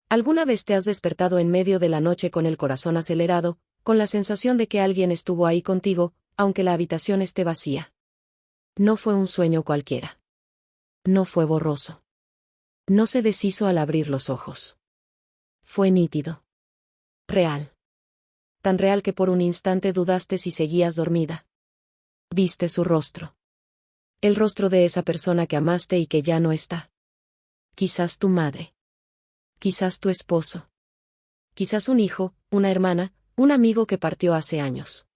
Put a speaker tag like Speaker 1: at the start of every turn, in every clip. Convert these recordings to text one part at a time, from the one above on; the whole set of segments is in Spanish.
Speaker 1: ¿Alguna vez te has despertado en medio de la noche con el corazón acelerado, con la sensación de que alguien estuvo ahí contigo, aunque la habitación esté vacía? No fue un sueño cualquiera. No fue borroso. No se deshizo al abrir los ojos. Fue nítido. Real. Tan real que por un instante dudaste si seguías dormida. Viste su rostro. El rostro de esa persona que amaste y que ya no está. Quizás tu madre. Quizás tu esposo. Quizás un hijo, una hermana, un amigo que partió hace años.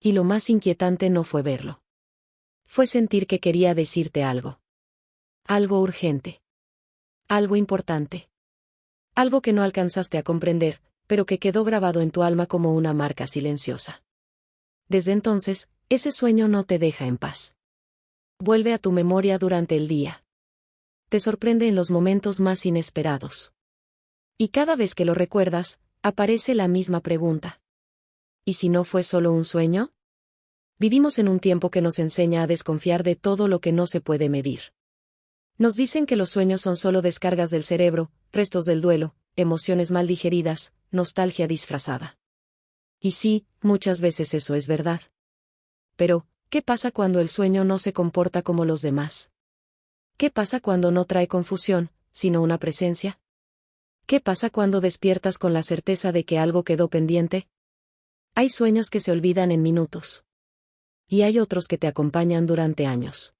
Speaker 1: Y lo más inquietante no fue verlo. Fue sentir que quería decirte algo. Algo urgente. Algo importante. Algo que no alcanzaste a comprender, pero que quedó grabado en tu alma como una marca silenciosa. Desde entonces, ese sueño no te deja en paz. Vuelve a tu memoria durante el día. Te sorprende en los momentos más inesperados. Y cada vez que lo recuerdas, aparece la misma pregunta. ¿Y si no fue solo un sueño? Vivimos en un tiempo que nos enseña a desconfiar de todo lo que no se puede medir. Nos dicen que los sueños son solo descargas del cerebro, restos del duelo, emociones mal digeridas, nostalgia disfrazada. Y sí, muchas veces eso es verdad. Pero, ¿qué pasa cuando el sueño no se comporta como los demás? ¿Qué pasa cuando no trae confusión, sino una presencia? ¿Qué pasa cuando despiertas con la certeza de que algo quedó pendiente? Hay sueños que se olvidan en minutos. Y hay otros que te acompañan durante años.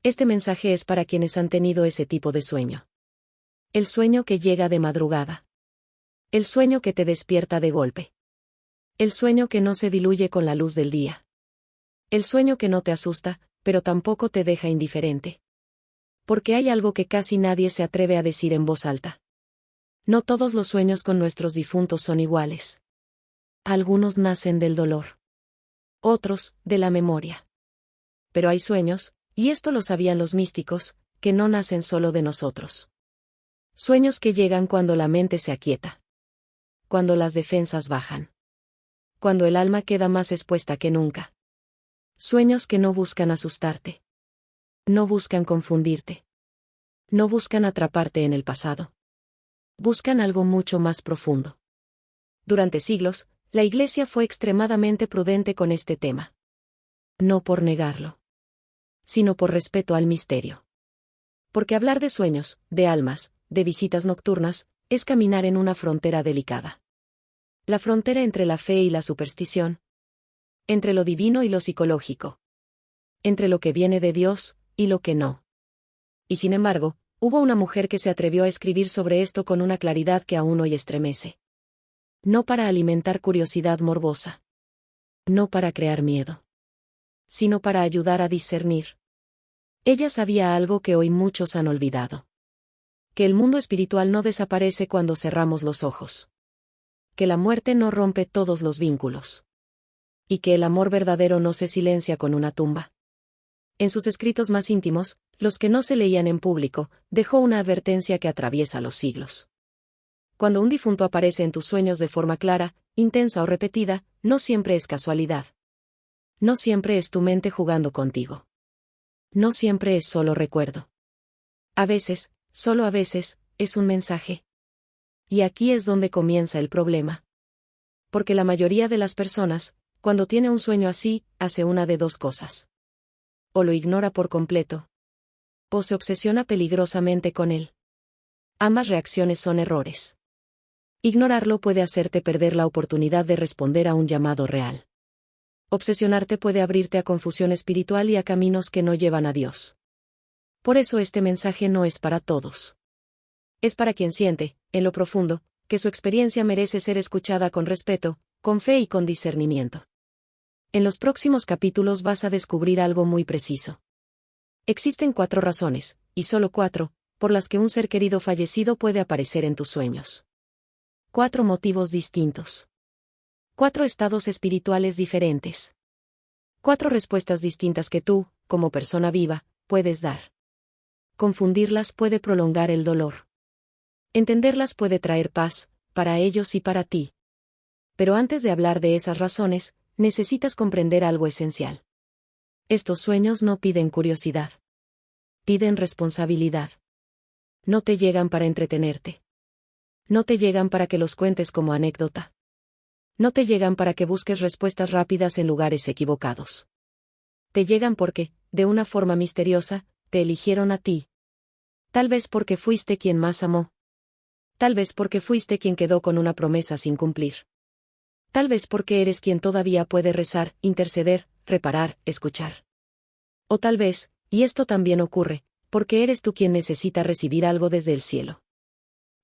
Speaker 1: Este mensaje es para quienes han tenido ese tipo de sueño. El sueño que llega de madrugada. El sueño que te despierta de golpe. El sueño que no se diluye con la luz del día. El sueño que no te asusta, pero tampoco te deja indiferente. Porque hay algo que casi nadie se atreve a decir en voz alta. No todos los sueños con nuestros difuntos son iguales. Algunos nacen del dolor. Otros, de la memoria. Pero hay sueños, y esto lo sabían los místicos, que no nacen solo de nosotros. Sueños que llegan cuando la mente se aquieta. Cuando las defensas bajan. Cuando el alma queda más expuesta que nunca. Sueños que no buscan asustarte. No buscan confundirte. No buscan atraparte en el pasado. Buscan algo mucho más profundo. Durante siglos, la Iglesia fue extremadamente prudente con este tema. No por negarlo, sino por respeto al misterio. Porque hablar de sueños, de almas, de visitas nocturnas, es caminar en una frontera delicada. La frontera entre la fe y la superstición. Entre lo divino y lo psicológico. Entre lo que viene de Dios, y lo que no. Y sin embargo, hubo una mujer que se atrevió a escribir sobre esto con una claridad que aún hoy estremece. No para alimentar curiosidad morbosa. No para crear miedo. Sino para ayudar a discernir. Ella sabía algo que hoy muchos han olvidado. Que el mundo espiritual no desaparece cuando cerramos los ojos. Que la muerte no rompe todos los vínculos. Y que el amor verdadero no se silencia con una tumba. En sus escritos más íntimos, los que no se leían en público, dejó una advertencia que atraviesa los siglos. Cuando un difunto aparece en tus sueños de forma clara, intensa o repetida, no siempre es casualidad. No siempre es tu mente jugando contigo. No siempre es solo recuerdo. A veces, solo a veces, es un mensaje. Y aquí es donde comienza el problema. Porque la mayoría de las personas, cuando tiene un sueño así, hace una de dos cosas. O lo ignora por completo. O se obsesiona peligrosamente con él. Ambas reacciones son errores. Ignorarlo puede hacerte perder la oportunidad de responder a un llamado real. Obsesionarte puede abrirte a confusión espiritual y a caminos que no llevan a Dios. Por eso este mensaje no es para todos. Es para quien siente, en lo profundo, que su experiencia merece ser escuchada con respeto, con fe y con discernimiento. En los próximos capítulos vas a descubrir algo muy preciso. Existen 4 razones, y solo 4, por las que un ser querido fallecido puede aparecer en tus sueños. 4 motivos distintos. 4 estados espirituales diferentes. 4 respuestas distintas que tú, como persona viva, puedes dar. Confundirlas puede prolongar el dolor. Entenderlas puede traer paz, para ellos y para ti. Pero antes de hablar de esas razones, necesitas comprender algo esencial. Estos sueños no piden curiosidad. Piden responsabilidad. No te llegan para entretenerte. No te llegan para que los cuentes como anécdota. No te llegan para que busques respuestas rápidas en lugares equivocados. Te llegan porque, de una forma misteriosa, te eligieron a ti. Tal vez porque fuiste quien más amó. Tal vez porque fuiste quien quedó con una promesa sin cumplir. Tal vez porque eres quien todavía puede rezar, interceder, reparar, escuchar. O tal vez, y esto también ocurre, porque eres tú quien necesita recibir algo desde el cielo.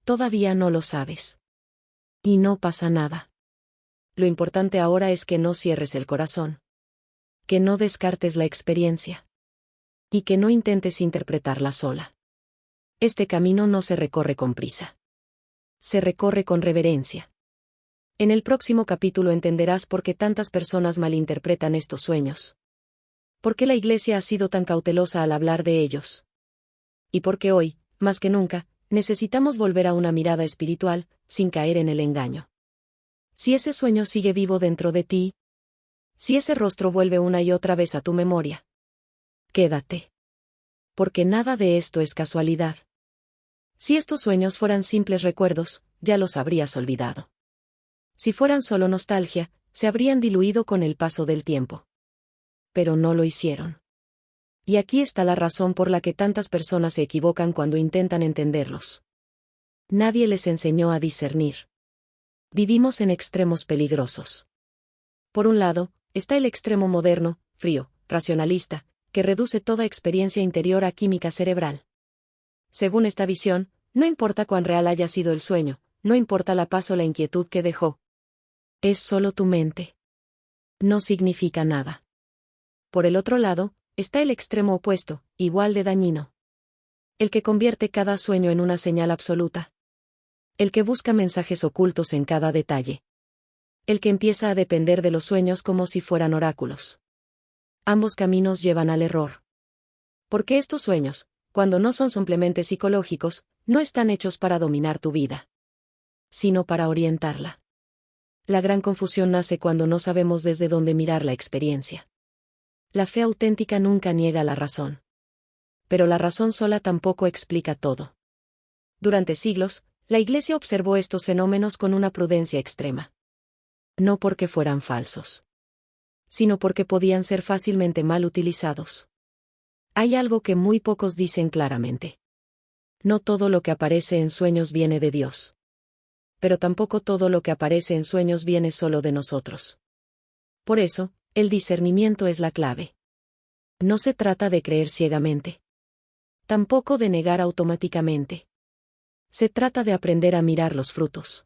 Speaker 1: Todavía no lo sabes. Y no pasa nada. Lo importante ahora es que no cierres el corazón. Que no descartes la experiencia. Y que no intentes interpretarla sola. Este camino no se recorre con prisa. Se recorre con reverencia. En el próximo capítulo entenderás por qué tantas personas malinterpretan estos sueños. Por qué la Iglesia ha sido tan cautelosa al hablar de ellos. Y por qué hoy, más que nunca, necesitamos volver a una mirada espiritual, sin caer en el engaño. Si ese sueño sigue vivo dentro de ti, si ese rostro vuelve una y otra vez a tu memoria, quédate. Porque nada de esto es casualidad. Si estos sueños fueran simples recuerdos, ya los habrías olvidado. Si fueran solo nostalgia, se habrían diluido con el paso del tiempo. Pero no lo hicieron. Y aquí está la razón por la que tantas personas se equivocan cuando intentan entenderlos. Nadie les enseñó a discernir. Vivimos en extremos peligrosos. Por un lado, está el extremo moderno, frío, racionalista, que reduce toda experiencia interior a química cerebral. Según esta visión, no importa cuán real haya sido el sueño, no importa la paz o la inquietud que dejó. Es solo tu mente. No significa nada. Por el otro lado, está el extremo opuesto, igual de dañino. El que convierte cada sueño en una señal absoluta. El que busca mensajes ocultos en cada detalle. El que empieza a depender de los sueños como si fueran oráculos. Ambos caminos llevan al error. Porque estos sueños, cuando no son simplemente psicológicos, no están hechos para dominar tu vida, sino para orientarla. La gran confusión nace cuando no sabemos desde dónde mirar la experiencia. La fe auténtica nunca niega la razón. Pero la razón sola tampoco explica todo. Durante siglos, la Iglesia observó estos fenómenos con una prudencia extrema. No porque fueran falsos, sino porque podían ser fácilmente mal utilizados. Hay algo que muy pocos dicen claramente. No todo lo que aparece en sueños viene de Dios. Pero tampoco todo lo que aparece en sueños viene solo de nosotros. Por eso, el discernimiento es la clave. No se trata de creer ciegamente. Tampoco de negar automáticamente. Se trata de aprender a mirar los frutos.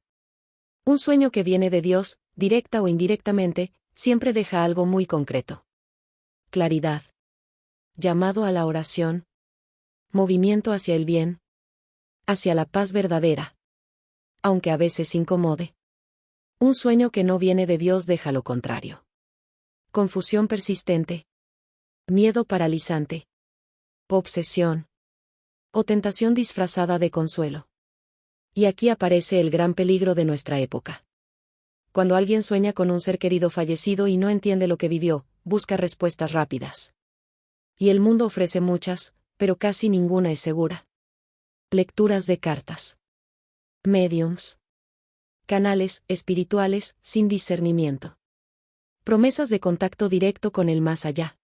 Speaker 1: Un sueño que viene de Dios, directa o indirectamente, siempre deja algo muy concreto. Claridad. Llamado a la oración. Movimiento hacia el bien. Hacia la paz verdadera. Aunque a veces incomode. Un sueño que no viene de Dios deja lo contrario. Confusión persistente. Miedo paralizante. Obsesión. O tentación disfrazada de consuelo. Y aquí aparece el gran peligro de nuestra época. Cuando alguien sueña con un ser querido fallecido y no entiende lo que vivió, busca respuestas rápidas. Y el mundo ofrece muchas, pero casi ninguna es segura. Lecturas de cartas. Mediums. Canales espirituales sin discernimiento. Promesas de contacto directo con el más allá.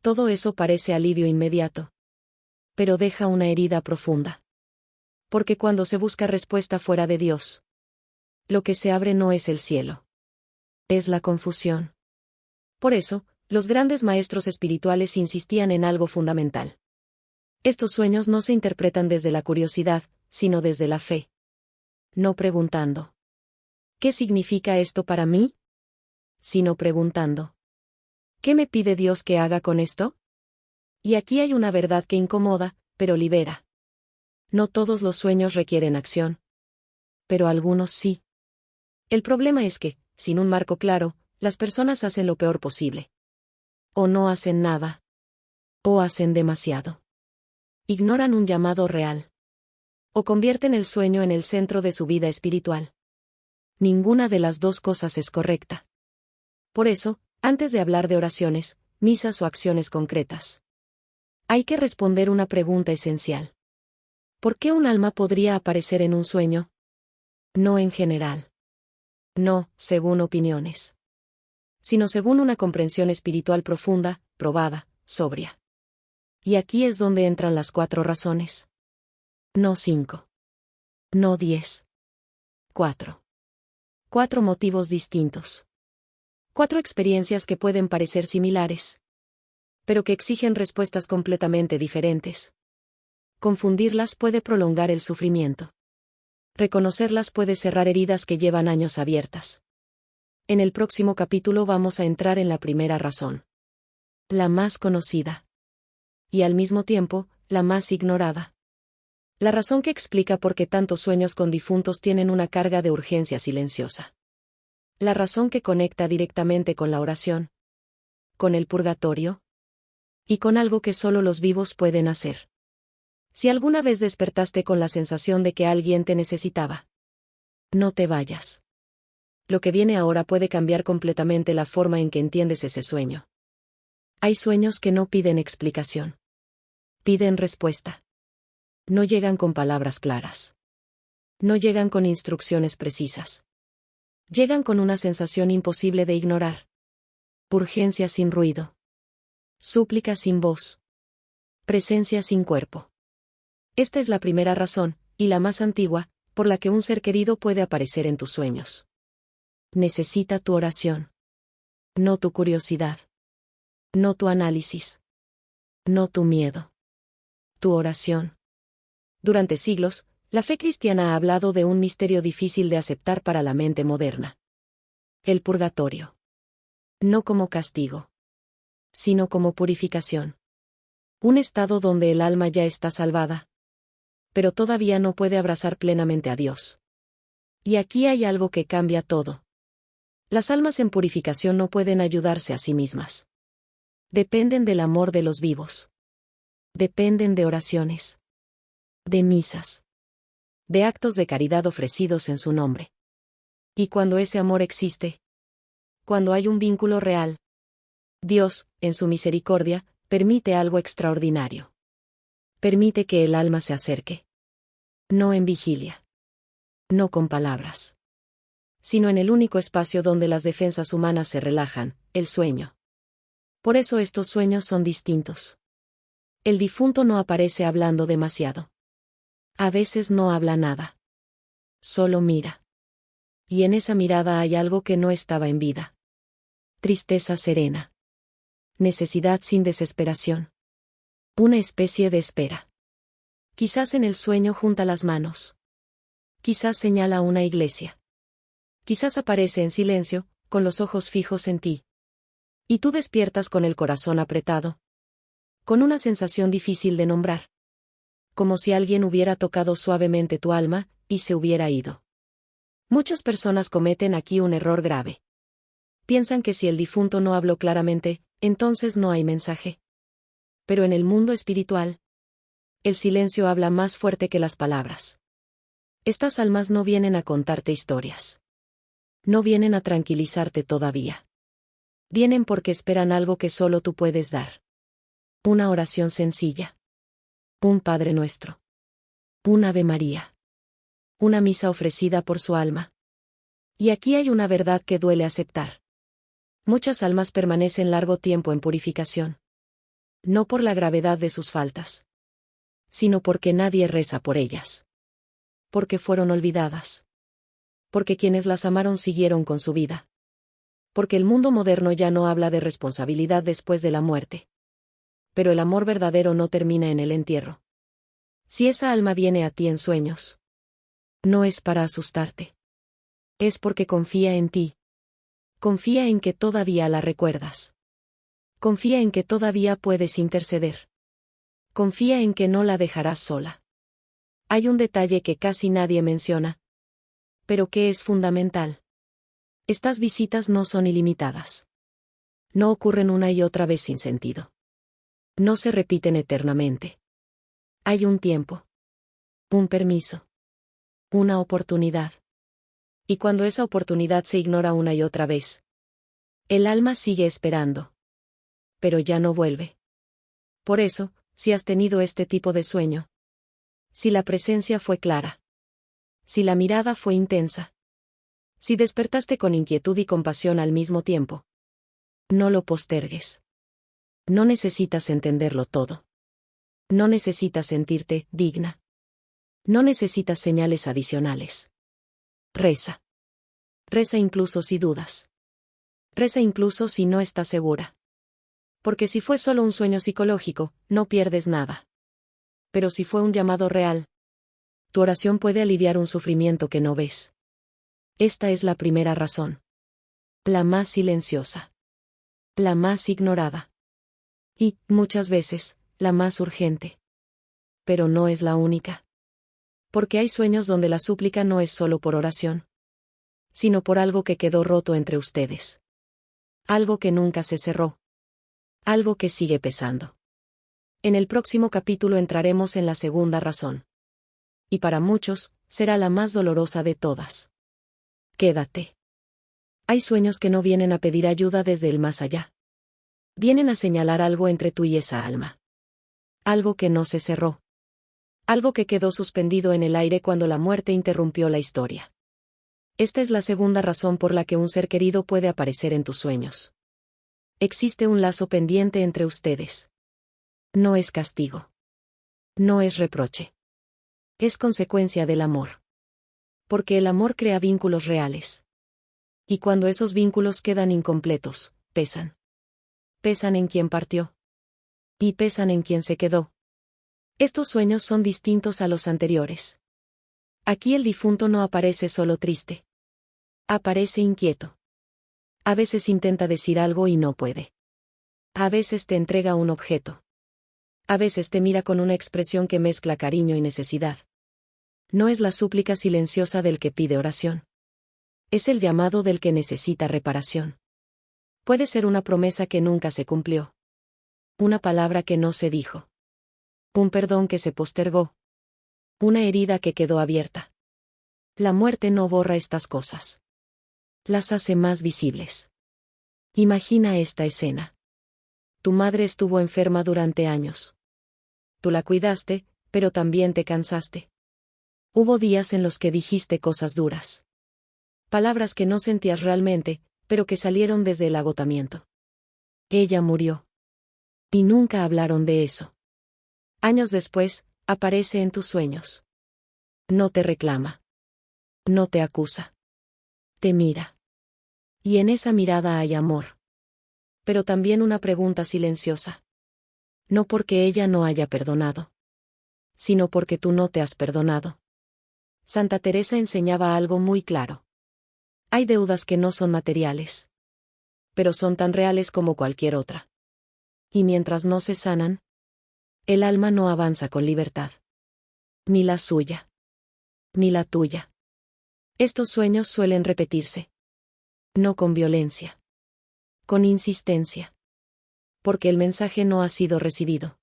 Speaker 1: Todo eso parece alivio inmediato. Pero deja una herida profunda. Porque cuando se busca respuesta fuera de Dios, lo que se abre no es el cielo. Es la confusión. Por eso, los grandes maestros espirituales insistían en algo fundamental. Estos sueños no se interpretan desde la curiosidad, sino desde la fe. No preguntando, ¿qué significa esto para mí? Sino preguntando, ¿qué me pide Dios que haga con esto? Y aquí hay una verdad que incomoda, pero libera. No todos los sueños requieren acción. Pero algunos sí. El problema es que, sin un marco claro, las personas hacen lo peor posible. O no hacen nada. O hacen demasiado. Ignoran un llamado real. O convierten el sueño en el centro de su vida espiritual. Ninguna de las dos cosas es correcta. Por eso, antes de hablar de oraciones, misas o acciones concretas, hay que responder una pregunta esencial. ¿Por qué un alma podría aparecer en un sueño? No en general. No, según opiniones. Sino según una comprensión espiritual profunda, probada, sobria. Y aquí es donde entran las 4 razones. No 5. No 10. 4. 4 motivos distintos. 4 experiencias que pueden parecer similares, pero que exigen respuestas completamente diferentes. Confundirlas puede prolongar el sufrimiento. Reconocerlas puede cerrar heridas que llevan años abiertas. En el próximo capítulo vamos a entrar en la primera razón. La más conocida. Y al mismo tiempo, la más ignorada. La razón que explica por qué tantos sueños con difuntos tienen una carga de urgencia silenciosa. La razón que conecta directamente con la oración. Con el purgatorio. Y con algo que solo los vivos pueden hacer. Si alguna vez despertaste con la sensación de que alguien te necesitaba, no te vayas. Lo que viene ahora puede cambiar completamente la forma en que entiendes ese sueño. Hay sueños que no piden explicación. Piden respuesta. No llegan con palabras claras. No llegan con instrucciones precisas. Llegan con una sensación imposible de ignorar. Urgencia sin ruido. Súplica sin voz. Presencia sin cuerpo. Esta es la primera razón, y la más antigua, por la que un ser querido puede aparecer en tus sueños. Necesita tu oración. No tu curiosidad. No tu análisis. No tu miedo. Tu oración. Durante siglos, la fe cristiana ha hablado de un misterio difícil de aceptar para la mente moderna. El purgatorio. No como castigo, sino como purificación. Un estado donde el alma ya está salvada, pero todavía no puede abrazar plenamente a Dios. Y aquí hay algo que cambia todo. Las almas en purificación no pueden ayudarse a sí mismas. Dependen del amor de los vivos. Dependen de oraciones. De misas. De actos de caridad ofrecidos en su nombre. Y cuando ese amor existe, cuando hay un vínculo real, Dios, en su misericordia, permite algo extraordinario. Permite que el alma se acerque. No en vigilia. No con palabras. Sino en el único espacio donde las defensas humanas se relajan, el sueño. Por eso estos sueños son distintos. El difunto no aparece hablando demasiado. A veces no habla nada. Solo mira. Y en esa mirada hay algo que no estaba en vida. Tristeza serena. Necesidad sin desesperación. Una especie de espera. Quizás en el sueño junta las manos. Quizás señala una iglesia. Quizás aparece en silencio, con los ojos fijos en ti. Y tú despiertas con el corazón apretado. Con una sensación difícil de nombrar. Como si alguien hubiera tocado suavemente tu alma, y se hubiera ido. Muchas personas cometen aquí un error grave. Piensan que si el difunto no habló claramente, entonces no hay mensaje. Pero en el mundo espiritual, el silencio habla más fuerte que las palabras. Estas almas no vienen a contarte historias. No vienen a tranquilizarte todavía. Vienen porque esperan algo que solo tú puedes dar. Una oración sencilla. Un Padre Nuestro. Un Ave María. Una misa ofrecida por su alma. Y aquí hay una verdad que duele aceptar. Muchas almas permanecen largo tiempo en purificación. No por la gravedad de sus faltas, sino porque nadie reza por ellas. Porque fueron olvidadas. Porque quienes las amaron siguieron con su vida. Porque el mundo moderno ya no habla de responsabilidad después de la muerte. Pero el amor verdadero no termina en el entierro. Si esa alma viene a ti en sueños, no es para asustarte. Es porque confía en ti. Confía en que todavía la recuerdas. Confía en que todavía puedes interceder. Confía en que no la dejarás sola. Hay un detalle que casi nadie menciona, pero que es fundamental. Estas visitas no son ilimitadas. No ocurren una y otra vez sin sentido. No se repiten eternamente. Hay un tiempo. Un permiso. Una oportunidad. Y cuando esa oportunidad se ignora una y otra vez, el alma sigue esperando. Pero ya no vuelve. Por eso, si has tenido este tipo de sueño, si la presencia fue clara, Si la mirada fue intensa. Si despertaste con inquietud y compasión al mismo tiempo. No lo postergues. No necesitas entenderlo todo. No necesitas sentirte digna. No necesitas señales adicionales. Reza. Reza incluso si dudas. Reza incluso si no estás segura. Porque si fue solo un sueño psicológico, no pierdes nada. Pero si fue un llamado real, tu oración puede aliviar un sufrimiento que no ves. Esta es la primera razón. La más silenciosa. La más ignorada. Y, muchas veces, la más urgente. Pero no es la única. Porque hay sueños donde la súplica no es solo por oración, sino por algo que quedó roto entre ustedes. Algo que nunca se cerró. Algo que sigue pesando. En el próximo capítulo entraremos en la segunda razón. Y para muchos, será la más dolorosa de todas. Quédate. Hay sueños que no vienen a pedir ayuda desde el más allá. Vienen a señalar algo entre tú y esa alma. Algo que no se cerró. Algo que quedó suspendido en el aire cuando la muerte interrumpió la historia. Esta es la segunda razón por la que un ser querido puede aparecer en tus sueños. Existe un lazo pendiente entre ustedes. No es castigo. No es reproche. Es consecuencia del amor. Porque el amor crea vínculos reales. Y cuando esos vínculos quedan incompletos, pesan. Pesan en quien partió. Y pesan en quien se quedó. Estos sueños son distintos a los anteriores. Aquí el difunto no aparece solo triste. Aparece inquieto. A veces intenta decir algo y no puede. A veces te entrega un objeto. A veces te mira con una expresión que mezcla cariño y necesidad. No es la súplica silenciosa del que pide oración. Es el llamado del que necesita reparación. Puede ser una promesa que nunca se cumplió. Una palabra que no se dijo. Un perdón que se postergó. Una herida que quedó abierta. La muerte no borra estas cosas. Las hace más visibles. Imagina esta escena. Tu madre estuvo enferma durante años. Tú la cuidaste, pero también te cansaste. Hubo días en los que dijiste cosas duras. Palabras que no sentías realmente, pero que salieron desde el agotamiento. Ella murió. Y nunca hablaron de eso. Años después, aparece en tus sueños. No te reclama. No te acusa. Te mira. Y en esa mirada hay amor. Pero también una pregunta silenciosa. No porque ella no haya perdonado, sino porque tú no te has perdonado. Santa Teresa enseñaba algo muy claro. Hay deudas que no son materiales, pero son tan reales como cualquier otra. Y mientras no se sanan, el alma no avanza con libertad. Ni la suya. Ni la tuya. Estos sueños suelen repetirse. No con violencia. Con insistencia. Porque el mensaje no ha sido recibido.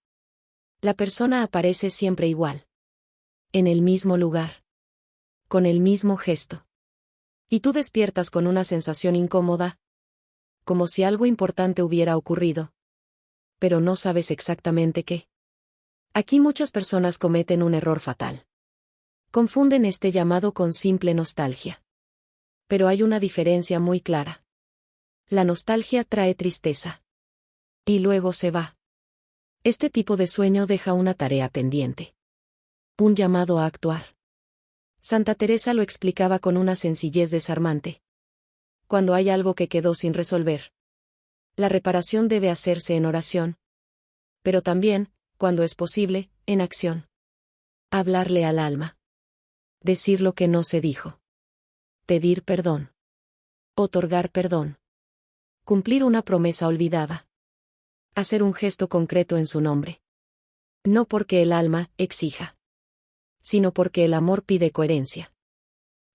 Speaker 1: La persona aparece siempre igual. En el mismo lugar. Con el mismo gesto. Y tú despiertas con una sensación incómoda. Como si algo importante hubiera ocurrido. Pero no sabes exactamente qué. Aquí muchas personas cometen un error fatal. Confunden este llamado con simple nostalgia. Pero hay una diferencia muy clara. La nostalgia trae tristeza. Y luego se va. Este tipo de sueño deja una tarea pendiente. Un llamado a actuar. Santa Teresa lo explicaba con una sencillez desarmante. Cuando hay algo que quedó sin resolver, la reparación debe hacerse en oración. Pero también, cuando es posible, en acción. Hablarle al alma. Decir lo que no se dijo. Pedir perdón. Otorgar perdón. Cumplir una promesa olvidada. Hacer un gesto concreto en su nombre. No porque el alma exija, sino porque el amor pide coherencia.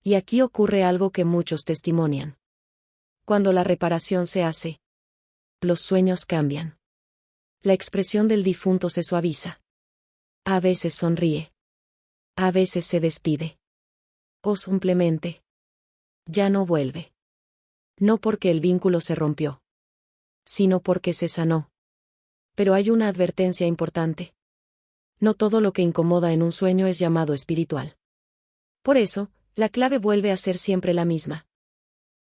Speaker 1: Y aquí ocurre algo que muchos testimonian. Cuando la reparación se hace, los sueños cambian. La expresión del difunto se suaviza. A veces sonríe. A veces se despide. O simplemente ya no vuelve. No porque el vínculo se rompió, sino porque se sanó. Pero hay una advertencia importante. No todo lo que incomoda en un sueño es llamado espiritual. Por eso, la clave vuelve a ser siempre la misma.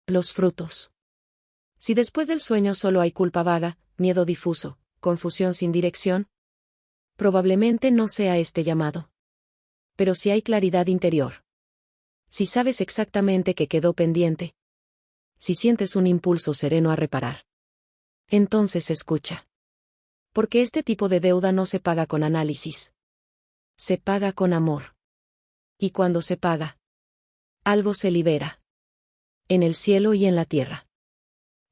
Speaker 1: Los frutos. Si después del sueño solo hay culpa vaga, miedo difuso, confusión sin dirección, probablemente no sea este llamado. Pero si hay claridad interior, si sabes exactamente qué quedó pendiente, si sientes un impulso sereno a reparar, entonces escucha. Porque este tipo de deuda no se paga con análisis. Se paga con amor. Y cuando se paga, algo se libera. En el cielo y en la tierra.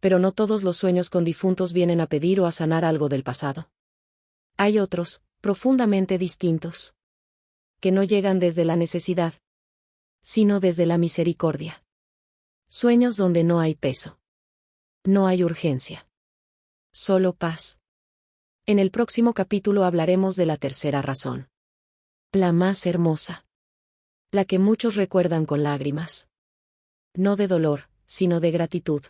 Speaker 1: Pero no todos los sueños con difuntos vienen a pedir o a sanar algo del pasado. Hay otros, profundamente distintos, que no llegan desde la necesidad, sino desde la misericordia. Sueños donde no hay peso. No hay urgencia. Solo paz. En el próximo capítulo hablaremos de la tercera razón. La más hermosa. La que muchos recuerdan con lágrimas. No de dolor, sino de gratitud.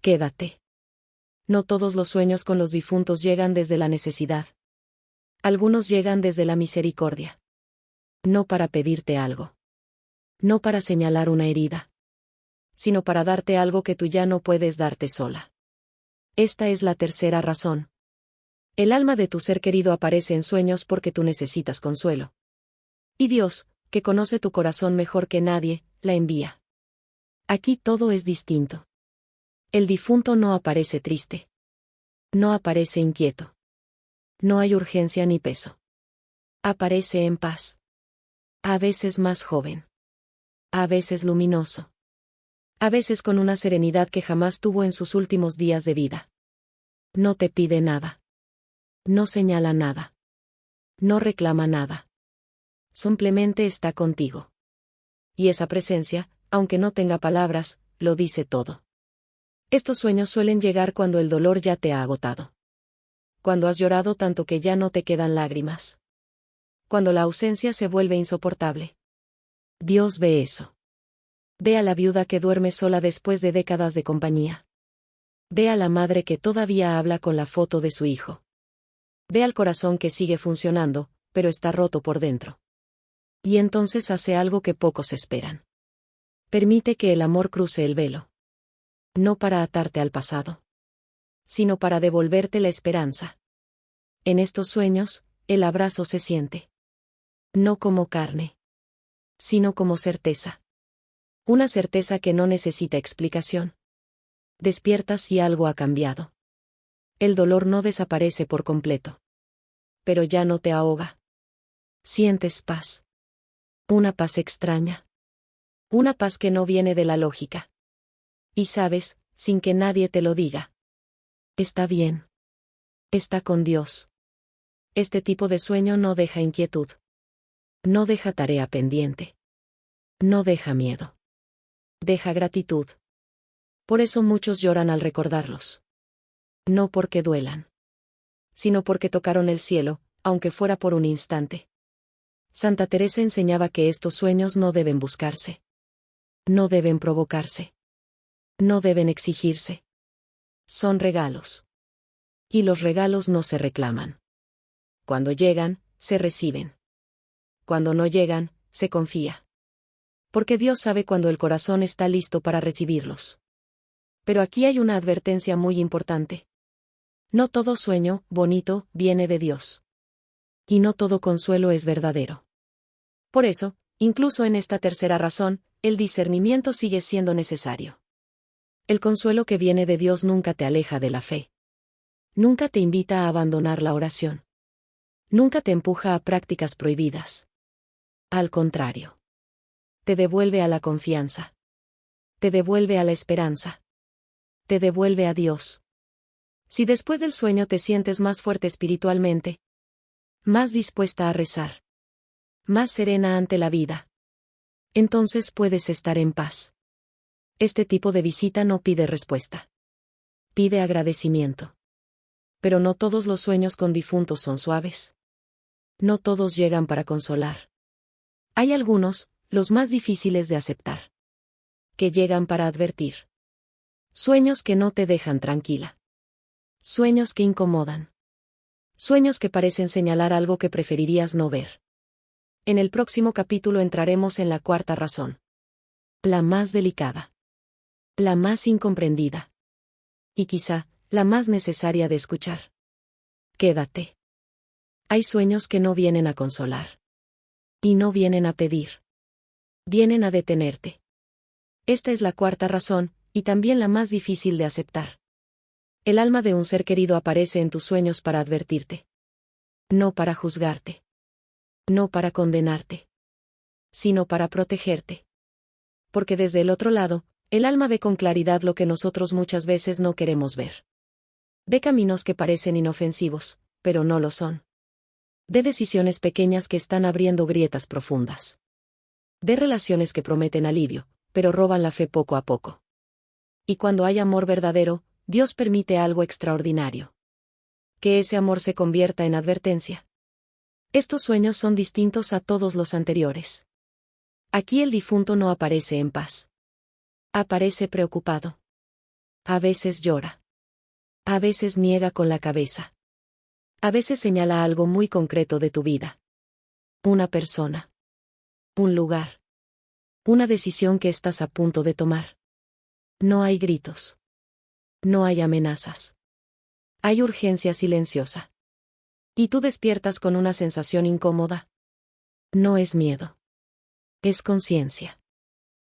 Speaker 1: Quédate. No todos los sueños con los difuntos llegan desde la necesidad. Algunos llegan desde la misericordia. No para pedirte algo. No para señalar una herida. Sino para darte algo que tú ya no puedes darte sola. Esta es la tercera razón. El alma de tu ser querido aparece en sueños porque tú necesitas consuelo. Y Dios, que conoce tu corazón mejor que nadie, la envía. Aquí todo es distinto. El difunto no aparece triste. No aparece inquieto. No hay urgencia ni peso. Aparece en paz. A veces más joven. A veces luminoso. A veces con una serenidad que jamás tuvo en sus últimos días de vida. No te pide nada. No señala nada. No reclama nada. Simplemente está contigo. Y esa presencia, aunque no tenga palabras, lo dice todo. Estos sueños suelen llegar cuando el dolor ya te ha agotado. Cuando has llorado tanto que ya no te quedan lágrimas. Cuando la ausencia se vuelve insoportable. Dios ve eso. Ve a la viuda que duerme sola después de décadas de compañía. Ve a la madre que todavía habla con la foto de su hijo. Ve al corazón que sigue funcionando, pero está roto por dentro. Y entonces hace algo que pocos esperan. Permite que el amor cruce el velo. No para atarte al pasado, sino para devolverte la esperanza. En estos sueños, el abrazo se siente. No como carne, sino como certeza. Una certeza que no necesita explicación. Despiertas y algo ha cambiado. El dolor no desaparece por completo. Pero ya no te ahoga. Sientes paz. Una paz extraña. Una paz que no viene de la lógica. Y sabes, sin que nadie te lo diga. Está bien. Está con Dios. Este tipo de sueño no deja inquietud. No deja tarea pendiente. No deja miedo. Deja gratitud. Por eso muchos lloran al recordarlos. No porque duelan, sino porque tocaron el cielo, aunque fuera por un instante. Santa Teresa enseñaba que estos sueños no deben buscarse. No deben provocarse. No deben exigirse. Son regalos. Y los regalos no se reclaman. Cuando llegan, se reciben. Cuando no llegan, se confía. Porque Dios sabe cuando el corazón está listo para recibirlos. Pero aquí hay una advertencia muy importante. No todo sueño, bonito, viene de Dios. Y no todo consuelo es verdadero. Por eso, incluso en esta tercera razón, el discernimiento sigue siendo necesario. El consuelo que viene de Dios nunca te aleja de la fe. Nunca te invita a abandonar la oración. Nunca te empuja a prácticas prohibidas. Al contrario. Te devuelve a la confianza. Te devuelve a la esperanza. Te devuelve a Dios. Si después del sueño te sientes más fuerte espiritualmente, más dispuesta a rezar, más serena ante la vida, entonces puedes estar en paz. Este tipo de visita no pide respuesta. Pide agradecimiento. Pero no todos los sueños con difuntos son suaves. No todos llegan para consolar. Hay algunos, los más difíciles de aceptar, que llegan para advertir. Sueños que no te dejan tranquila. Sueños que incomodan. Sueños que parecen señalar algo que preferirías no ver. En el próximo capítulo entraremos en la cuarta razón. La más delicada. La más incomprendida. Y quizá, la más necesaria de escuchar. Quédate. Hay sueños que no vienen a consolar. Y no vienen a pedir. Vienen a detenerte. Esta es la cuarta razón, y también la más difícil de aceptar. El alma de un ser querido aparece en tus sueños para advertirte. No para juzgarte. No para condenarte. Sino para protegerte. Porque desde el otro lado, el alma ve con claridad lo que nosotros muchas veces no queremos ver. Ve caminos que parecen inofensivos, pero no lo son. Ve decisiones pequeñas que están abriendo grietas profundas. Ve relaciones que prometen alivio, pero roban la fe poco a poco. Y cuando hay amor verdadero, Dios permite algo extraordinario. Que ese amor se convierta en advertencia. Estos sueños son distintos a todos los anteriores. Aquí el difunto no aparece en paz. Aparece preocupado. A veces llora. A veces niega con la cabeza. A veces señala algo muy concreto de tu vida. Una persona. Un lugar. Una decisión que estás a punto de tomar. No hay gritos. No hay amenazas. Hay urgencia silenciosa. Y tú despiertas con una sensación incómoda. No es miedo. Es conciencia.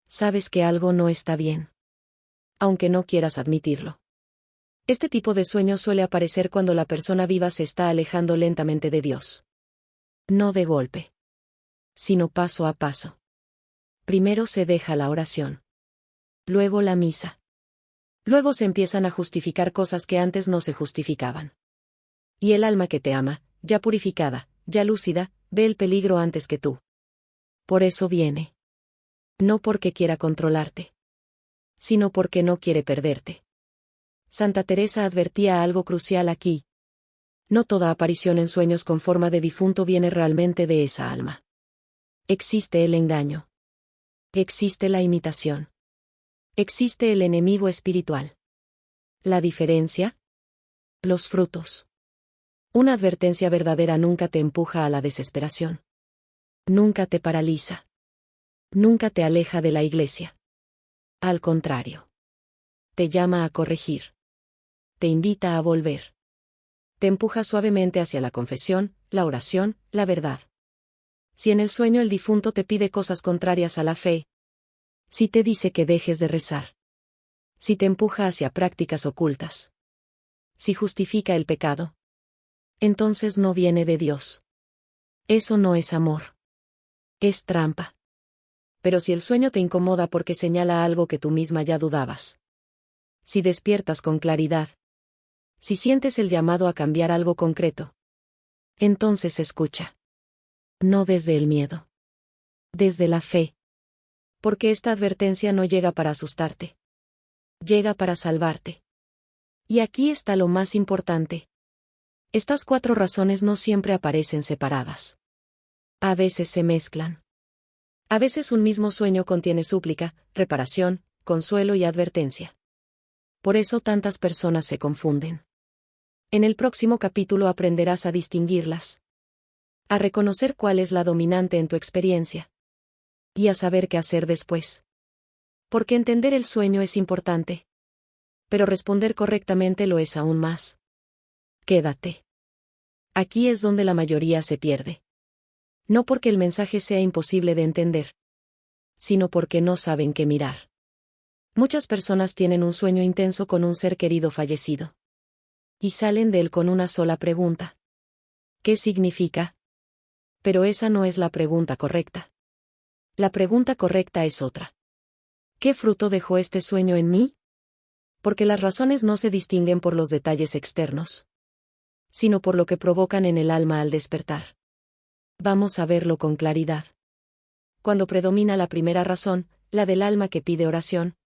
Speaker 1: Sabes que algo no está bien. Aunque no quieras admitirlo. Este tipo de sueño suele aparecer cuando la persona viva se está alejando lentamente de Dios. No de golpe. Sino paso a paso. Primero se deja la oración. Luego la misa. Luego se empiezan a justificar cosas que antes no se justificaban. Y el alma que te ama, ya purificada, ya lúcida, ve el peligro antes que tú. Por eso viene. No porque quiera controlarte. Sino porque no quiere perderte. Santa Teresa advertía algo crucial aquí. No toda aparición en sueños con forma de difunto viene realmente de esa alma. Existe el engaño. Existe la imitación. Existe el enemigo espiritual. ¿La diferencia? Los frutos. Una advertencia verdadera nunca te empuja a la desesperación. Nunca te paraliza. Nunca te aleja de la iglesia. Al contrario. Te llama a corregir. Te invita a volver. Te empuja suavemente hacia la confesión, la oración, la verdad. Si en el sueño el difunto te pide cosas contrarias a la fe, si te dice que dejes de rezar, si te empuja hacia prácticas ocultas, si justifica el pecado, entonces no viene de Dios. Eso no es amor. Es trampa. Pero si el sueño te incomoda porque señala algo que tú misma ya dudabas, si despiertas con claridad, si sientes el llamado a cambiar algo concreto, entonces escucha. No desde el miedo. Desde la fe. Porque esta advertencia no llega para asustarte. Llega para salvarte. Y aquí está lo más importante. Estas 4 razones no siempre aparecen separadas. A veces se mezclan. A veces un mismo sueño contiene súplica, reparación, consuelo y advertencia. Por eso tantas personas se confunden. En el próximo capítulo aprenderás a distinguirlas. A reconocer cuál es la dominante en tu experiencia. Y a saber qué hacer después. Porque entender el sueño es importante. Pero responder correctamente lo es aún más. Quédate. Aquí es donde la mayoría se pierde. No porque el mensaje sea imposible de entender, sino porque no saben qué mirar. Muchas personas tienen un sueño intenso con un ser querido fallecido. Y salen de él con una sola pregunta. ¿Qué significa? Pero esa no es la pregunta correcta. La pregunta correcta es otra. ¿Qué fruto dejó este sueño en mí? Porque las razones no se distinguen por los detalles externos, sino por lo que provocan en el alma al despertar. Vamos a verlo con claridad. Cuando predomina la primera razón, la del alma que pide oración,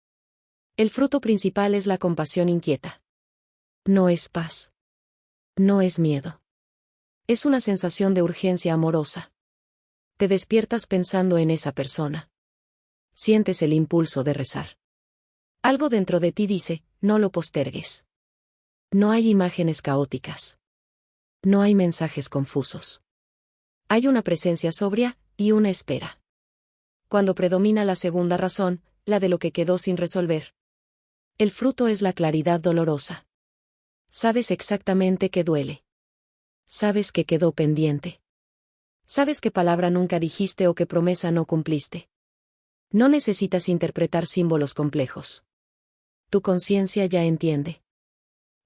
Speaker 1: el fruto principal es la compasión inquieta. No es paz. No es miedo. Es una sensación de urgencia amorosa. Te despiertas pensando en esa persona. Sientes el impulso de rezar. Algo dentro de ti dice, no lo postergues. No hay imágenes caóticas. No hay mensajes confusos. Hay una presencia sobria y una espera. Cuando predomina la segunda razón, la de lo que quedó sin resolver. El fruto es la claridad dolorosa. Sabes exactamente qué duele. Sabes que quedó pendiente. Sabes qué palabra nunca dijiste o qué promesa no cumpliste. No necesitas interpretar símbolos complejos. Tu conciencia ya entiende.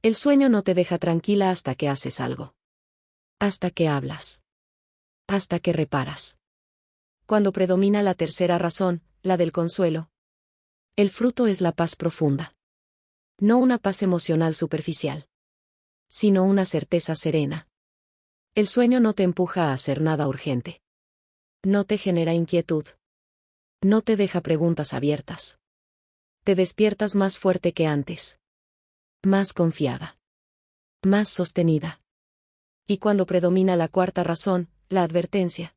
Speaker 1: El sueño no te deja tranquila hasta que haces algo. Hasta que hablas. Hasta que reparas. Cuando predomina la tercera razón, la del consuelo. El fruto es la paz profunda. No una paz emocional superficial. Sino una certeza serena. El sueño no te empuja a hacer nada urgente. No te genera inquietud. No te deja preguntas abiertas. Te despiertas más fuerte que antes. Más confiada. Más sostenida. Y cuando predomina la cuarta razón, la advertencia.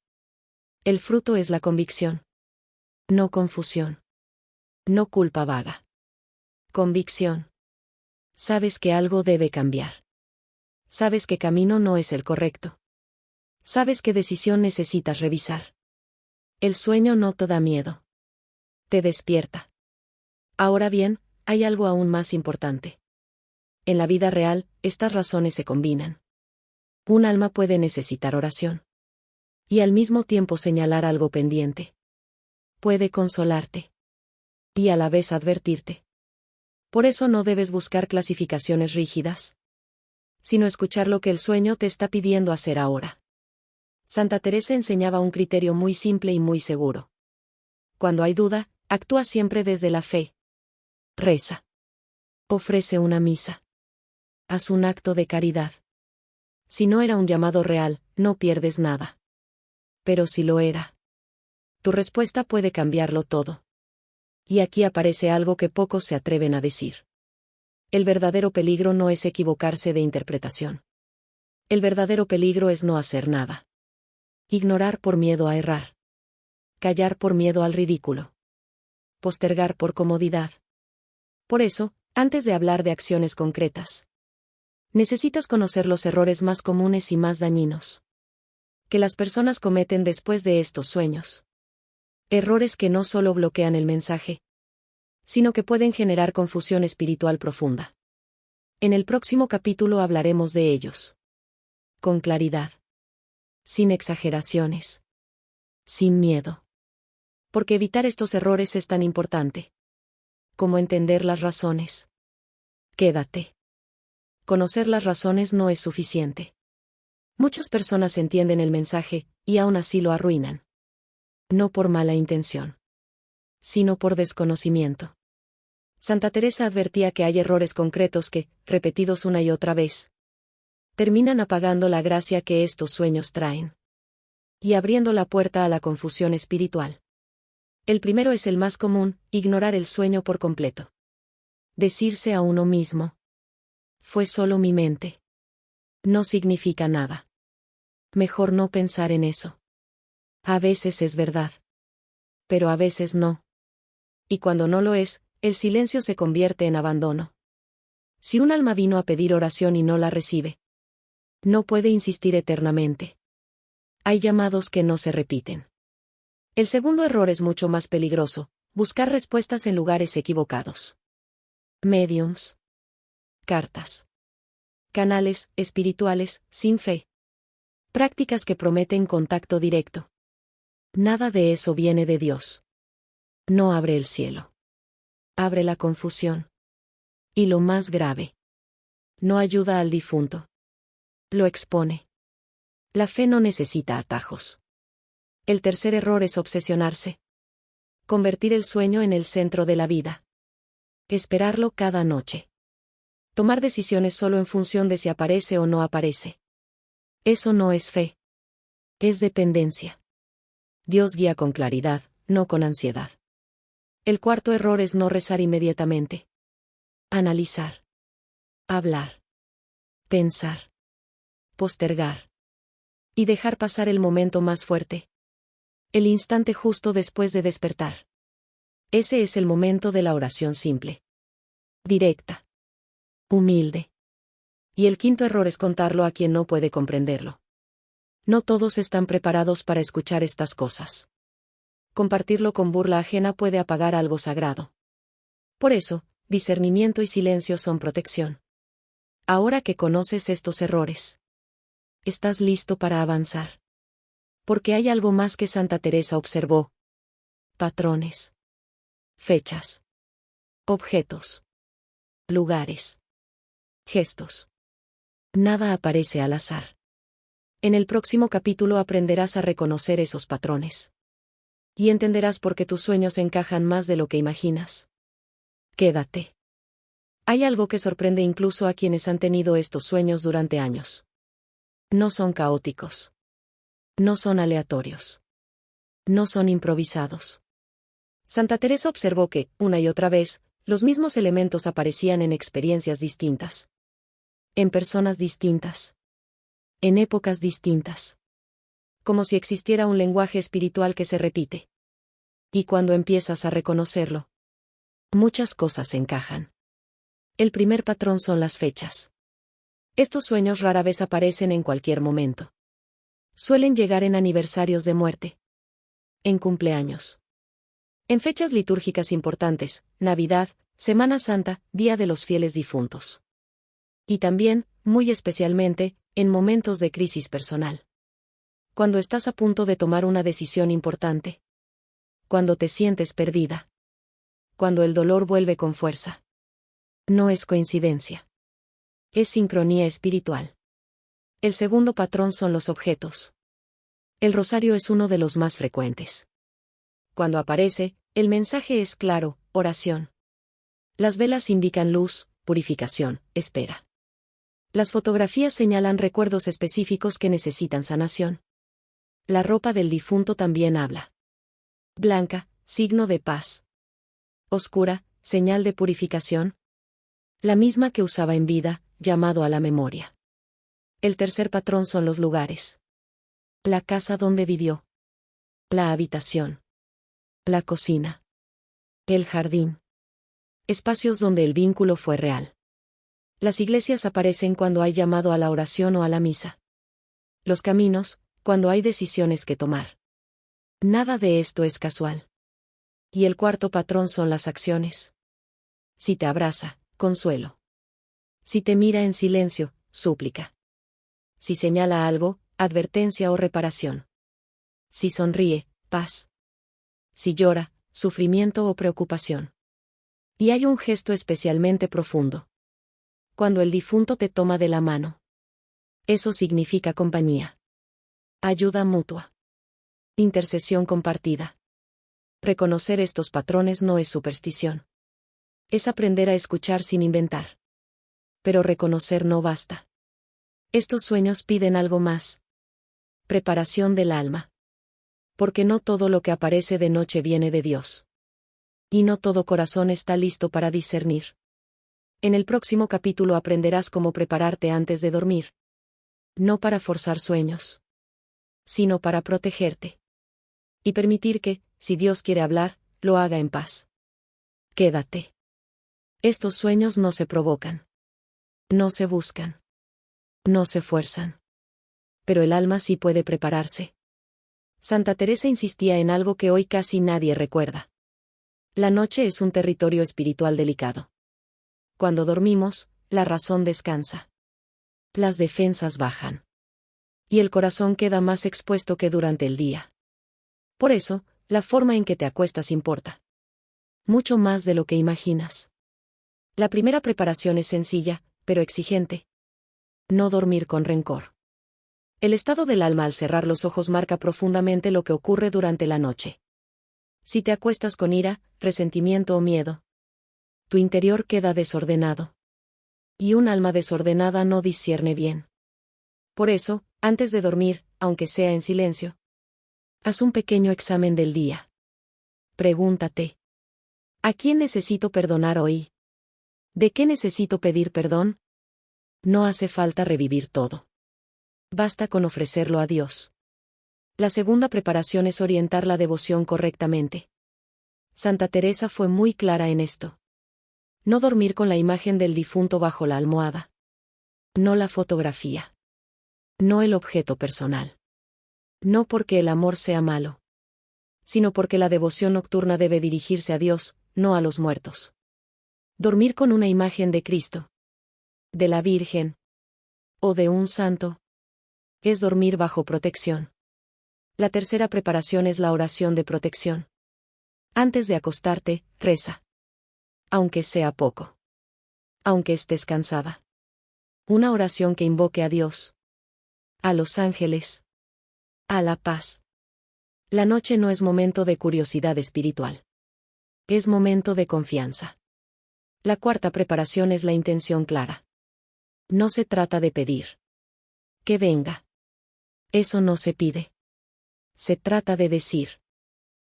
Speaker 1: El fruto es la convicción. No confusión. No culpa vaga. Convicción. Sabes que algo debe cambiar. Sabes que camino no es el correcto. Sabes qué decisión necesitas revisar. El sueño no te da miedo. Te despierta. Ahora bien, hay algo aún más importante. En la vida real, estas razones se combinan. Un alma puede necesitar oración. Y al mismo tiempo señalar algo pendiente. Puede consolarte. Y a la vez advertirte. Por eso no debes buscar clasificaciones rígidas, sino escuchar lo que el sueño te está pidiendo hacer ahora. Santa Teresa enseñaba un criterio muy simple y muy seguro. Cuando hay duda, actúa siempre desde la fe. Reza. Ofrece una misa. Haz un acto de caridad. Si no era un llamado real, no pierdes nada. Pero si lo era, tu respuesta puede cambiarlo todo. Y aquí aparece algo que pocos se atreven a decir. El verdadero peligro no es equivocarse de interpretación. El verdadero peligro es no hacer nada. Ignorar por miedo a errar. Callar por miedo al ridículo. Postergar por comodidad. Por eso, antes de hablar de acciones concretas, necesitas conocer los errores más comunes y más dañinos que las personas cometen después de estos sueños. Errores que no solo bloquean el mensaje, sino que pueden generar confusión espiritual profunda. En el próximo capítulo hablaremos de ellos. Con claridad. Sin exageraciones. Sin miedo. Porque evitar estos errores es tan importante como entender las razones. Quédate. Conocer las razones no es suficiente. Muchas personas entienden el mensaje, y aún así lo arruinan. No por mala intención, sino por desconocimiento. Santa Teresa advertía que hay errores concretos que, repetidos una y otra vez, terminan apagando la gracia que estos sueños traen. Y abriendo la puerta a la confusión espiritual. El primero es el más común, ignorar el sueño por completo. Decirse a uno mismo: fue solo mi mente. No significa nada. Mejor no pensar en eso. A veces es verdad. Pero a veces no. Y cuando no lo es, el silencio se convierte en abandono. Si un alma vino a pedir oración y no la recibe, no puede insistir eternamente. Hay llamados que no se repiten. El segundo error es mucho más peligroso: buscar respuestas en lugares equivocados. Mediums. Cartas. Canales espirituales, sin fe. Prácticas que prometen contacto directo. Nada de eso viene de Dios. No abre el cielo. Abre la confusión. Y lo más grave: no ayuda al difunto. Lo expone. La fe no necesita atajos. El tercer error es obsesionarse. Convertir el sueño en el centro de la vida. Esperarlo cada noche. Tomar decisiones solo en función de si aparece o no aparece. Eso no es fe. Es dependencia. Dios guía con claridad, no con ansiedad. El cuarto error es no rezar inmediatamente. Analizar. Hablar. Pensar. Postergar. Y dejar pasar el momento más fuerte. El instante justo después de despertar. Ese es el momento de la oración simple. Directa. Humilde. Y el quinto error es contarlo a quien no puede comprenderlo. No todos están preparados para escuchar estas cosas. compartirlo con burla ajena puede apagar algo sagrado. Por eso, discernimiento y silencio son protección. Ahora que conoces estos errores, estás listo para avanzar. Porque hay algo más que Santa Teresa observó. Patrones. Fechas. Objetos. Lugares. Gestos. Nada aparece al azar. En el próximo capítulo aprenderás a reconocer esos patrones. Y entenderás por qué tus sueños encajan más de lo que imaginas. Quédate. Hay algo que sorprende incluso a quienes han tenido estos sueños durante años. No son caóticos. No son aleatorios. No son improvisados. Santa Teresa observó que, una y otra vez, los mismos elementos aparecían en experiencias distintas. En personas distintas. En épocas distintas. Como si existiera un lenguaje espiritual que se repite. Y cuando empiezas a reconocerlo, muchas cosas encajan. El primer patrón son las fechas. Estos sueños rara vez aparecen en cualquier momento. Suelen llegar en aniversarios de muerte. En cumpleaños. En fechas litúrgicas importantes, Navidad, Semana Santa, Día de los Fieles Difuntos. Y también, muy especialmente, en momentos de crisis personal. Cuando estás a punto de tomar una decisión importante. Cuando te sientes perdida. Cuando el dolor vuelve con fuerza. No es coincidencia. Es sincronía espiritual. El segundo patrón son los objetos. El rosario es uno de los más frecuentes. Cuando aparece, el mensaje es claro: oración. Las velas indican luz, purificación, espera. Las fotografías señalan recuerdos específicos que necesitan sanación. La ropa del difunto también habla. Blanca, signo de paz. Oscura, señal de purificación. La misma que usaba en vida, llamado a la memoria. El tercer patrón son los lugares. La casa donde vivió. La habitación. La cocina. El jardín. Espacios donde el vínculo fue real. Las iglesias aparecen cuando hay llamado a la oración o a la misa. Los caminos, cuando hay decisiones que tomar. Nada de esto es casual. Y el cuarto patrón son las acciones. Si te abraza, consuelo. Si te mira en silencio, súplica. Si señala algo, advertencia o reparación. Si sonríe, paz. Si llora, sufrimiento o preocupación. Y hay un gesto especialmente profundo. Cuando el difunto te toma de la mano. Eso significa compañía. Ayuda mutua. Intercesión compartida. Reconocer estos patrones no es superstición. Es aprender a escuchar sin inventar. Pero reconocer no basta. Estos sueños piden algo más. Preparación del alma. Porque no todo lo que aparece de noche viene de Dios. Y no todo corazón está listo para discernir. En el próximo capítulo aprenderás cómo prepararte antes de dormir. No para forzar sueños, sino para protegerte. Y permitir que, si Dios quiere hablar, lo haga en paz. Quédate. Estos sueños no se provocan. No se buscan. No se fuerzan. Pero el alma sí puede prepararse. Santa Teresa insistía en algo que hoy casi nadie recuerda. La noche es un territorio espiritual delicado. Cuando dormimos, la razón descansa. Las defensas bajan. Y el corazón queda más expuesto que durante el día. Por eso, la forma en que te acuestas importa. Mucho más de lo que imaginas. La primera preparación es sencilla, pero exigente. No dormir con rencor. El estado del alma al cerrar los ojos marca profundamente lo que ocurre durante la noche. Si te acuestas con ira, resentimiento o miedo, tu interior queda desordenado. Y un alma desordenada no discierne bien. Por eso, antes de dormir, aunque sea en silencio, haz un pequeño examen del día. Pregúntate: ¿a quién necesito perdonar hoy? ¿De qué necesito pedir perdón? No hace falta revivir todo. Basta con ofrecerlo a Dios. La segunda preparación es orientar la devoción correctamente. Santa Teresa fue muy clara en esto. No dormir con la imagen del difunto bajo la almohada. No la fotografía. No el objeto personal. No porque el amor sea malo, sino porque la devoción nocturna debe dirigirse a Dios, no a los muertos. Dormir con una imagen de Cristo, de la Virgen o de un santo es dormir bajo protección. La tercera preparación es la oración de protección. Antes de acostarte, reza. Aunque sea poco. Aunque estés cansada. Una oración que invoque a Dios, a los ángeles, a la paz. La noche no es momento de curiosidad espiritual. Es momento de confianza. La cuarta preparación es la intención clara. No se trata de pedir que venga. Eso no se pide. Se trata de decir: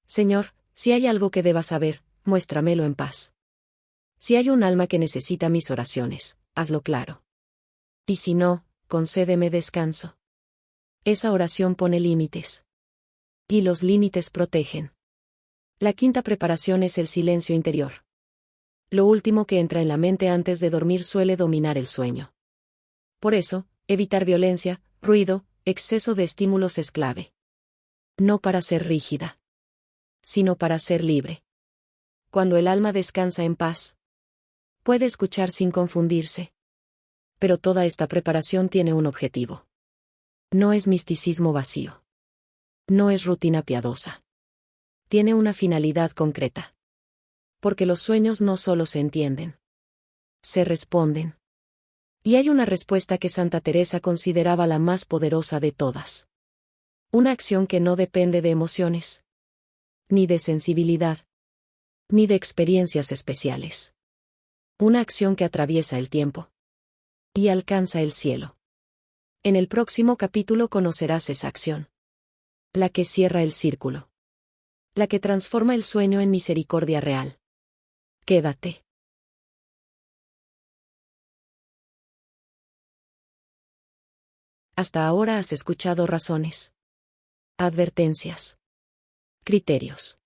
Speaker 1: Señor, si hay algo que deba saber, muéstramelo en paz. Si hay un alma que necesita mis oraciones, hazlo claro. Y si no, concédeme descanso. Esa oración pone límites. Y los límites protegen. La quinta preparación es el silencio interior. Lo último que entra en la mente antes de dormir suele dominar el sueño. Por eso, evitar violencia, ruido, exceso de estímulos es clave. No para ser rígida, sino para ser libre. Cuando el alma descansa en paz, puede escuchar sin confundirse. Pero toda esta preparación tiene un objetivo. No es misticismo vacío. No es rutina piadosa. Tiene una finalidad concreta. Porque los sueños no solo se entienden, se responden. Y hay una respuesta que Santa Teresa consideraba la más poderosa de todas. Una acción que no depende de emociones, ni de sensibilidad, ni de experiencias especiales. Una acción que atraviesa el tiempo y alcanza el cielo. En el próximo capítulo conocerás esa acción. La que cierra el círculo. La que transforma el sueño en misericordia real. Quédate. Hasta ahora has escuchado razones, advertencias, criterios,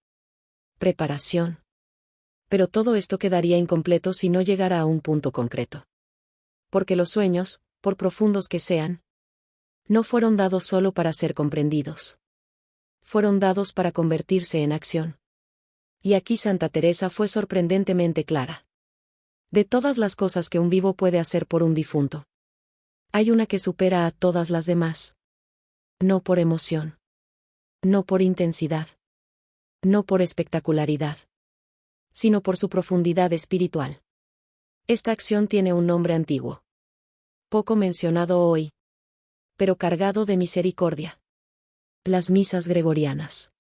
Speaker 1: preparación. Pero todo esto quedaría incompleto si no llegara a un punto concreto. Porque los sueños, por profundos que sean, no fueron dados solo para ser comprendidos. Fueron dados para convertirse en acción. Y aquí Santa Teresa fue sorprendentemente clara. De todas las cosas que un vivo puede hacer por un difunto, hay una que supera a todas las demás. No por emoción. No por intensidad. No por espectacularidad. Sino por su profundidad espiritual. Esta acción tiene un nombre antiguo. Poco mencionado hoy. Pero cargado de misericordia. Las misas gregorianas.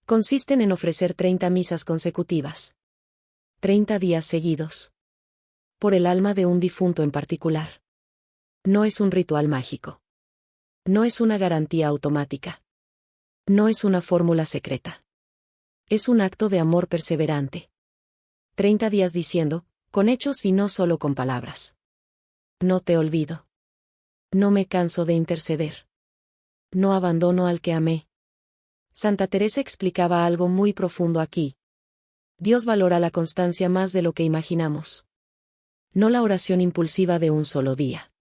Speaker 1: Consisten en ofrecer 30 misas consecutivas. 30 días seguidos. Por el alma de un difunto en particular. No es un ritual mágico. No es una garantía automática. No es una fórmula secreta. Es un acto de amor perseverante. 30 días diciendo, con hechos y no solo con palabras: no te olvido. No me canso de interceder. No abandono al que amé. Santa Teresa explicaba algo muy profundo aquí. Dios valora la constancia más de lo que imaginamos. No la oración impulsiva de un solo día,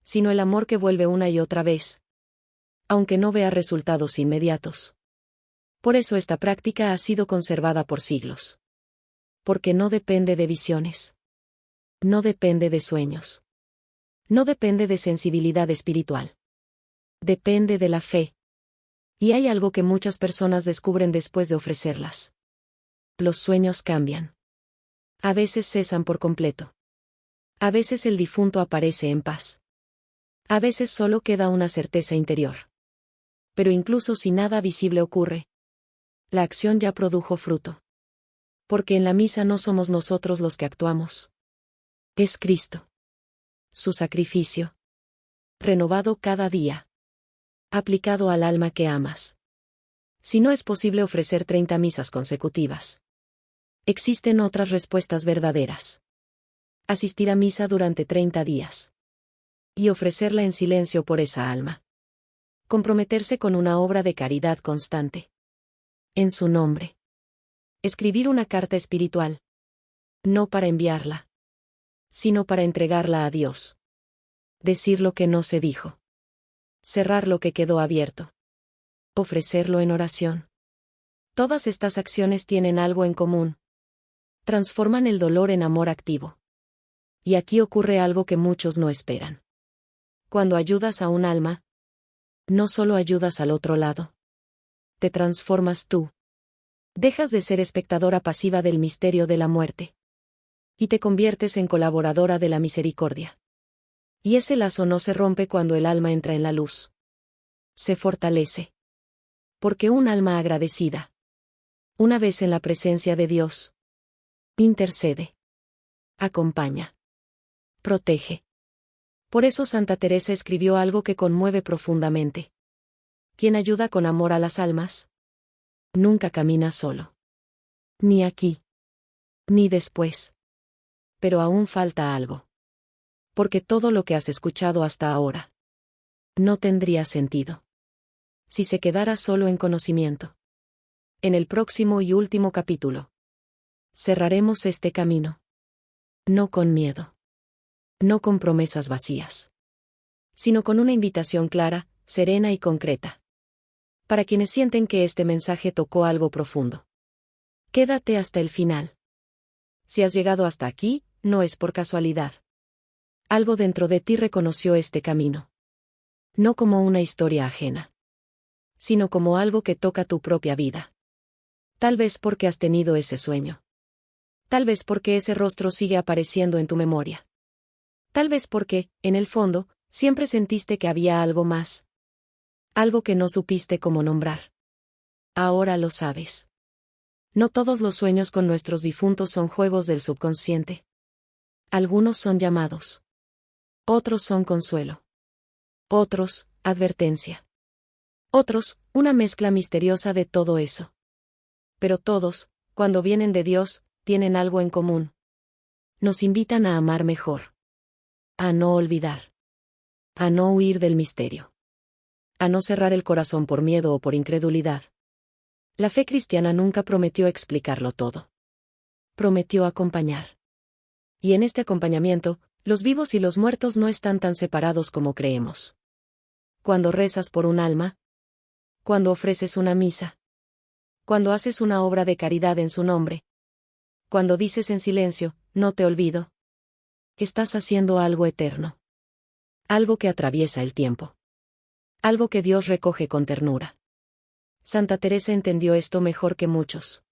Speaker 1: sino el amor que vuelve una y otra vez, aunque no vea resultados inmediatos. Por eso esta práctica ha sido conservada por siglos. Porque no depende de visiones. No depende de sueños. No depende de sensibilidad espiritual. Depende de la fe. Y hay algo que muchas personas descubren después de ofrecerlas. Los sueños cambian. A veces cesan por completo. A veces el difunto aparece en paz. A veces solo queda una certeza interior. Pero incluso si nada visible ocurre, la acción ya produjo fruto. Porque en la misa no somos nosotros los que actuamos. Es Cristo. Su sacrificio. Renovado cada día. Aplicado al alma que amas. Si no es posible ofrecer 30 misas consecutivas, existen otras respuestas verdaderas. Asistir a misa durante 30 días. Y ofrecerla en silencio por esa alma. Comprometerse con una obra de caridad constante. En su nombre. Escribir una carta espiritual. No para enviarla, sino para entregarla a Dios. Decir lo que no se dijo. Cerrar lo que quedó abierto. Ofrecerlo en oración. Todas estas acciones tienen algo en común. Transforman el dolor en amor activo. Y aquí ocurre algo que muchos no esperan. Cuando ayudas a un alma, no solo ayudas al otro lado. Te transformas tú. Dejas de ser espectadora pasiva del misterio de la muerte. Y te conviertes en colaboradora de la misericordia. Y ese lazo no se rompe cuando el alma entra en la luz. Se fortalece. Porque un alma agradecida, una vez en la presencia de Dios, intercede, acompaña, protege. Por eso Santa Teresa escribió algo que conmueve profundamente. Quien ayuda con amor a las almas, nunca camina solo. Ni aquí, ni después. Pero aún falta algo. Porque todo lo que has escuchado hasta ahora no tendría sentido si se quedara solo en conocimiento. En el próximo y último capítulo, cerraremos este camino. No con miedo. No con promesas vacías. Sino con una invitación clara, serena y concreta. Para quienes sienten que este mensaje tocó algo profundo. Quédate hasta el final. Si has llegado hasta aquí, no es por casualidad. Algo dentro de ti reconoció este camino. No como una historia ajena, sino como algo que toca tu propia vida. Tal vez porque has tenido ese sueño. Tal vez porque ese rostro sigue apareciendo en tu memoria. Tal vez porque, en el fondo, siempre sentiste que había algo más. Algo que no supiste cómo nombrar. Ahora lo sabes. No todos los sueños con nuestros difuntos son juegos del subconsciente. Algunos son llamados. Otros son consuelo. Otros, advertencia. Otros, una mezcla misteriosa de todo eso. Pero todos, cuando vienen de Dios, tienen algo en común. Nos invitan a amar mejor. A no olvidar. A no huir del misterio. A no cerrar el corazón por miedo o por incredulidad. La fe cristiana nunca prometió explicarlo todo. Prometió acompañar. Y en este acompañamiento, los vivos y los muertos no están tan separados como creemos. Cuando rezas por un alma, cuando ofreces una misa, cuando haces una obra de caridad en su nombre, cuando dices en silencio, no te olvido, estás haciendo algo eterno. Algo que atraviesa el tiempo. Algo que Dios recoge con ternura. Santa Teresa entendió esto mejor que muchos.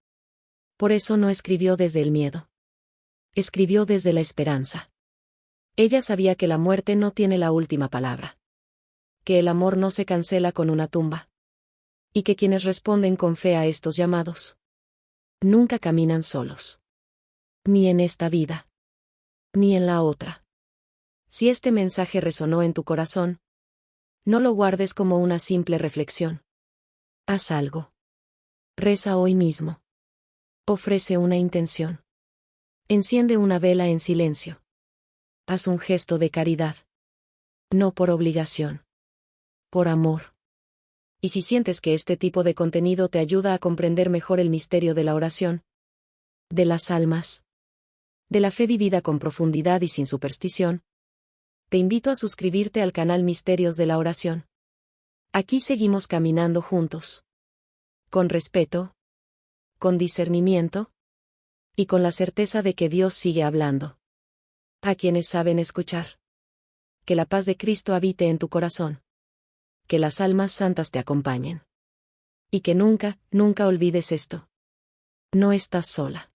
Speaker 1: Por eso no escribió desde el miedo. Escribió desde la esperanza. Ella sabía que la muerte no tiene la última palabra. Que el amor no se cancela con una tumba. Y que quienes responden con fe a estos llamados nunca caminan solos. Ni en esta vida. Ni en la otra. Si este mensaje resonó en tu corazón, no lo guardes como una simple reflexión. Haz algo. Reza hoy mismo. Ofrece una intención. Enciende una vela en silencio. Haz un gesto de caridad. No por obligación. Por amor. Y si sientes que este tipo de contenido te ayuda a comprender mejor el misterio de la oración, de las almas, de la fe vivida con profundidad y sin superstición, te invito a suscribirte al canal Misterios de la Oración. Aquí seguimos caminando juntos. Con respeto, con discernimiento, y con la certeza de que Dios sigue hablando. A quienes saben escuchar. Que la paz de Cristo habite en tu corazón. Que las almas santas te acompañen. Y que nunca, nunca olvides esto. No estás sola.